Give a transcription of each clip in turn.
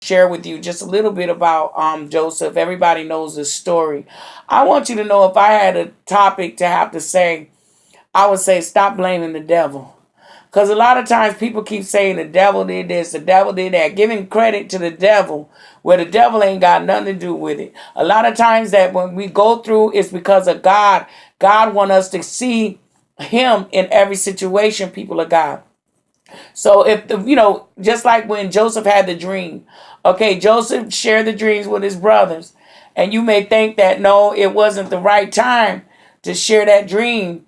share with you just a little bit about Joseph. Everybody knows the story. I want you to know, if I had a topic to have to say, I would say stop blaming the devil. Because a lot of times people keep saying the devil did this, the devil did that, giving credit to the devil where the devil ain't got nothing to do with it. A lot of times that when we go through, it's because of God. God wants us to see him in every situation, people of God. So if just like when Joseph had the dream, okay, Joseph shared the dreams with his brothers, and you may think that no, it wasn't the right time to share that dream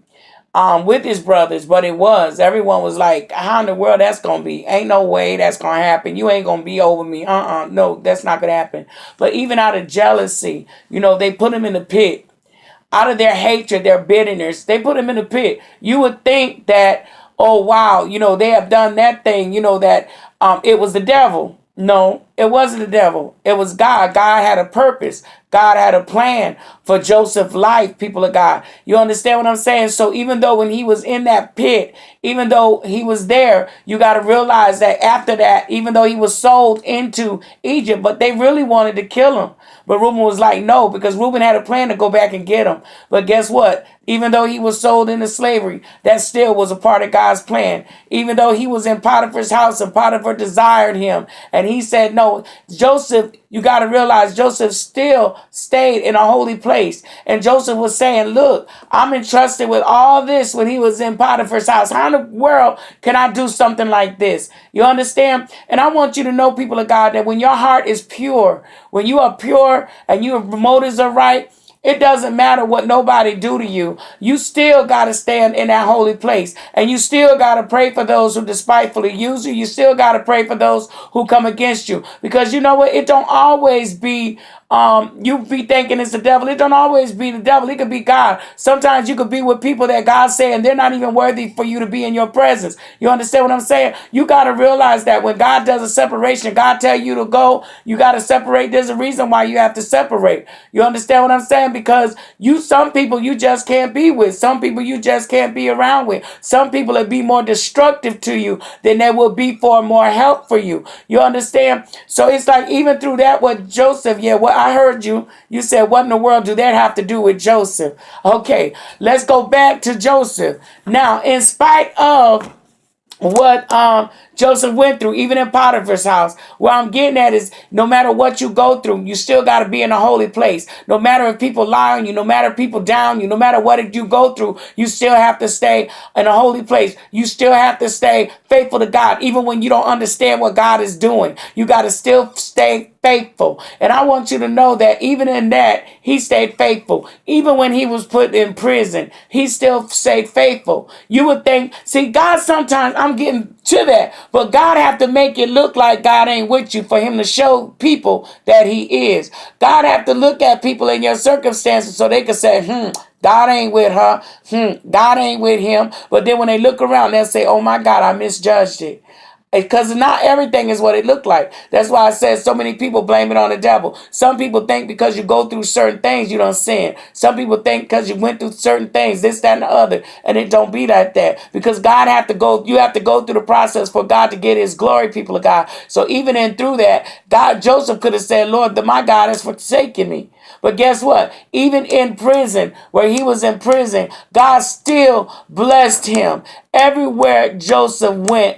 with his brothers, but it was. Everyone was like, how in the world that's gonna be? Ain't no way that's gonna happen. You ain't gonna be over me. No, that's not gonna happen. But even out of jealousy, they put him in the pit. Out of their hatred, their bitterness, they put him in the pit. You would think that, oh wow, they have done that thing, that it was the devil. No, it wasn't the devil. It was God. God had a purpose. God had a plan for Joseph's life, people of God. You understand what I'm saying? So even though when he was in that pit, even though he was there, you got to realize that after that, even though he was sold into Egypt, but they really wanted to kill him. But Reuben was like, no, because Reuben had a plan to go back and get him. But guess what? Even though he was sold into slavery, that still was a part of God's plan. Even though he was in Potiphar's house and Potiphar desired him, and he said no, Joseph, you got to realize Joseph still stayed in a holy place. And Joseph was saying, look, I'm entrusted with all this when he was in Potiphar's house. How in the world can I do something like this? You understand? And I want you to know, people of God, that when your heart is pure, when you are pure and your motives are right, it doesn't matter what nobody do to you. You still got to stand in that holy place. And you still got to pray for those who despitefully use you. You still got to pray for those who come against you. Because you know what? It don't always be, you be thinking it's the devil. It don't always be the devil. It could be God. Sometimes you could be with people that God's saying they're not even worthy for you to be in your presence. You understand what I'm saying? You got to realize that when God does a separation, God tell you to go, you got to separate. There's a reason why you have to separate. You understand what I'm saying? Because some people you just can't be with. Some people you just can't be around with. Some people will be more destructive to you than they will be for more help for you. You understand? So it's like even through that, what Joseph, what I heard you said, what in the world do that have to do with Joseph? Okay, let's go back to Joseph. Now, in spite of what Joseph went through, even in Potiphar's house. What I'm getting at is no matter what you go through, you still got to be in a holy place. No matter if people lie on you, no matter if people down you, no matter what you go through, you still have to stay in a holy place. You still have to stay faithful to God. Even when you don't understand what God is doing, you got to still stay faithful. And I want you to know that even in that, he stayed faithful. Even when he was put in prison, he still stayed faithful. You would think, see, God sometimes, I'm getting to that, but God have to make it look like God ain't with you for him to show people that he is. God have to look at people in your circumstances so they can say, God ain't with her. God ain't with him. But then when they look around, they'll say, oh my God, I misjudged it. Because not everything is what it looked like. That's why I said so many people blame it on the devil. Some people think because you go through certain things, you don't sin. Some people think because you went through certain things, this, that, and the other, and it don't be like that. Because you have to go through the process for God to get his glory, people of God. So even in through that, Joseph could have said, Lord, my God has forsaken me. But guess what? Even in prison, where he was in prison, God still blessed him. Everywhere Joseph went,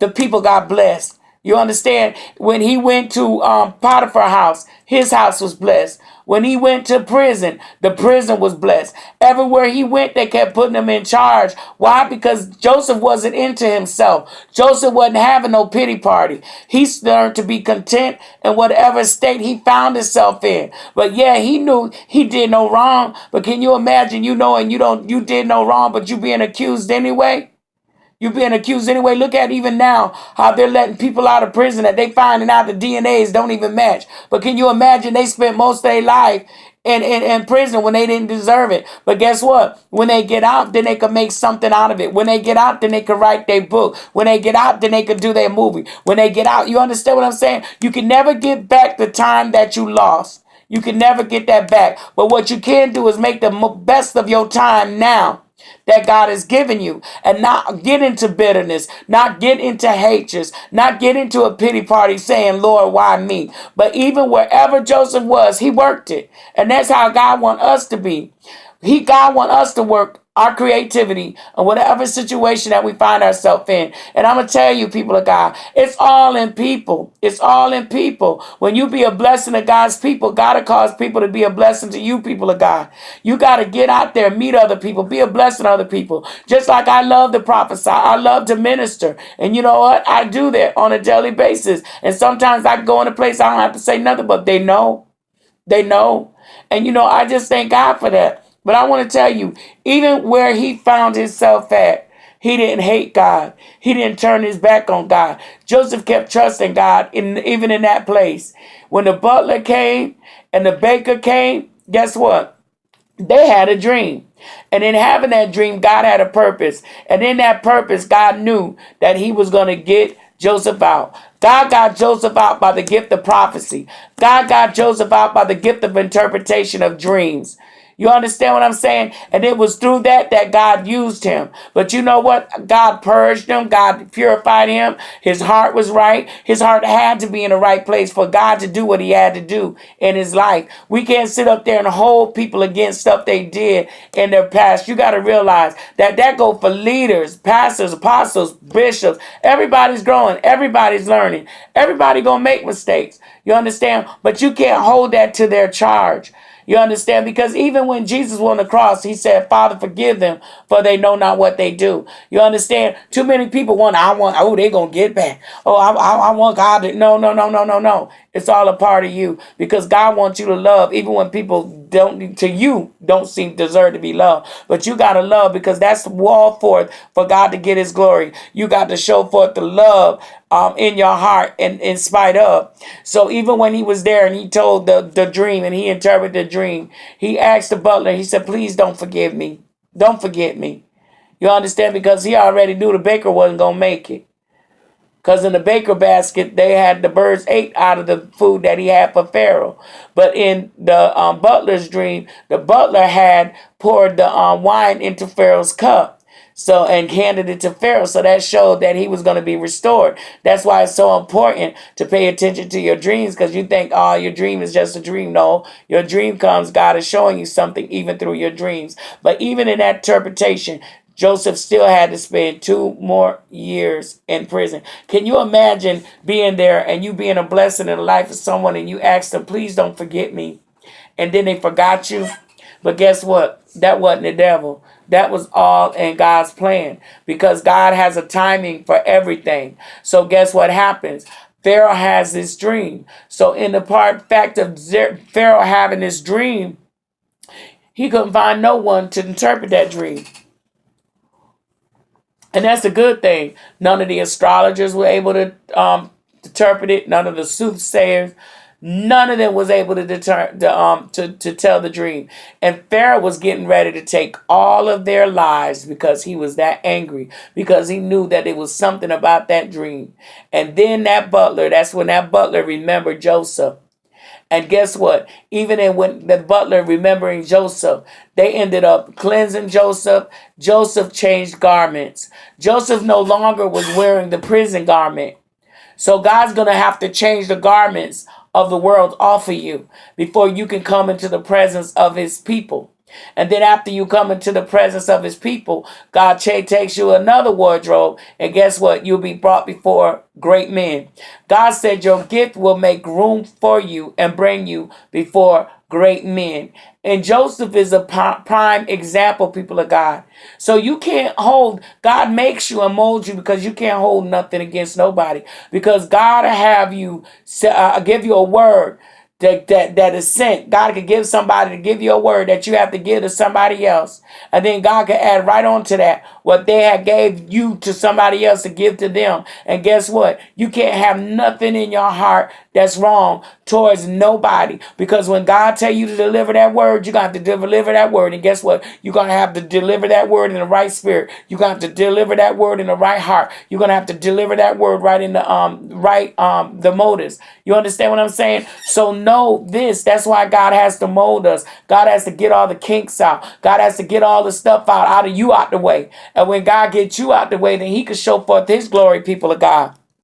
the people got blessed. You understand? When he went to Potiphar's house, his house was blessed. When he went to prison, the prison was blessed. Everywhere he went, they kept putting him in charge. Why? Because Joseph wasn't into himself. Joseph wasn't having no pity party. He learned to be content in whatever state he found himself in. But yeah, he knew he did no wrong. But can you imagine, and you did no wrong, but you being accused anyway? You're being accused anyway. Look at even now how they're letting people out of prison that they finding out the DNAs don't even match. But can you imagine they spent most of their life in prison when they didn't deserve it? But guess what? When they get out, then they can make something out of it. When they get out, then they can write their book. When they get out, then they can do their movie. When they get out, you understand what I'm saying? You can never get back the time that you lost. You can never get that back. But what you can do is make the best of your time now. that God has given you, and not get into bitterness, not get into hatreds, not get into a pity party saying, Lord, why me? But even wherever Joseph was, he worked it. And that's how God wants us to be. God wants us to work our creativity in whatever situation that we find ourselves in. And I'm going to tell you, people of God, it's all in people. It's all in people. When you be a blessing to God's people, God will cause people to be a blessing to you, people of God. You got to get out there, meet other people, be a blessing to other people. Just like I love to prophesy, I love to minister. And you know what? I do that on a daily basis. And sometimes I go in a place I don't have to say nothing, but they know. They know. And I just thank God for that. But I want to tell you, even where he found himself at, he didn't hate God. He didn't turn his back on God. Joseph kept trusting God even in that place. When the butler came and the baker came, guess what? They had a dream. And in having that dream, God had a purpose. And in that purpose, God knew that he was going to get Joseph out. God got Joseph out by the gift of prophecy. God got Joseph out by the gift of interpretation of dreams. You understand what I'm saying? And it was through that God used him. But you know what? God purged him. God purified him. His heart was right. His heart had to be in the right place for God to do what he had to do in his life. We can't sit up there and hold people against stuff they did in their past. You got to realize that goes for leaders, pastors, apostles, bishops. Everybody's growing. Everybody's learning. Everybody gonna make mistakes. You understand? But you can't hold that to their charge. You understand? Because even when Jesus was on the cross, he said, Father, forgive them, for they know not what they do. You understand? Too many people they going to get back. Oh, I want God to, no. It's all a part of you, because God wants you to love, even when people don't seem deserve to be loved. But you got to love, because that's the wall forth for God to get his glory. You got to show forth the love in your heart and in spite of. So even when he was there and he told the dream and he interpreted the dream, he asked the butler, he said, please don't forgive me. Don't forget me. You understand? Because he already knew the baker wasn't going to make it. Because in the baker basket, they had the birds ate out of the food that he had for Pharaoh. But in the butler's dream, the butler had poured the wine into Pharaoh's cup. So, and handed it to Pharaoh. So that showed that he was going to be restored. That's why it's so important to pay attention to your dreams, because you think, oh, your dream is just a dream. No, your dream comes, God is showing you something even through your dreams. But even in that interpretation, Joseph still had to spend 2 more years in prison. Can you imagine being there and you being a blessing in the life of someone and you ask them, please don't forget me, and then they forgot you? But guess what? That wasn't the devil. That was all in God's plan, because God has a timing for everything. So guess what happens? Pharaoh has this dream. So in the fact of Pharaoh having this dream, he couldn't find no one to interpret that dream. And that's a good thing. None of the astrologers were able to interpret it. None of the soothsayers. None of them was able to to tell the dream. And Pharaoh was getting ready to take all of their lives, because he was that angry, because he knew that it was something about that dream. And then that's when that butler remembered Joseph. And guess what? Even when the butler remembering Joseph, they ended up cleansing Joseph. Joseph changed garments. Joseph no longer was wearing the prison garment. So God's going to have to change the garments of the world off of you before you can come into the presence of his people. And then after you come into the presence of his people, God takes you another wardrobe. And guess what? You'll be brought before great men. God said your gift will make room for you and bring you before great men. And Joseph is a prime example, people of God. So you can't hold, God makes you and molds you, because you can't hold nothing against nobody. Because God will have you, give you a word that is sent. God could give somebody to give you a word that you have to give to somebody else. And then God could add right on to that what they had gave you to somebody else to give to them. And guess what? You can't have nothing in your heart that's wrong towards nobody. Because when God tell you to deliver that word, you're going to have to deliver that word. And guess what? You're going to have to deliver that word in the right spirit. You're going to have to deliver that word in the right heart. You're going to have to deliver that word right in the the motives. You understand what I'm saying? So know this. That's why God has to mold us. God has to get all the kinks out. God has to get all the stuff out of you out the way. And when God gets you out the way, then he can show forth his glory, people of God.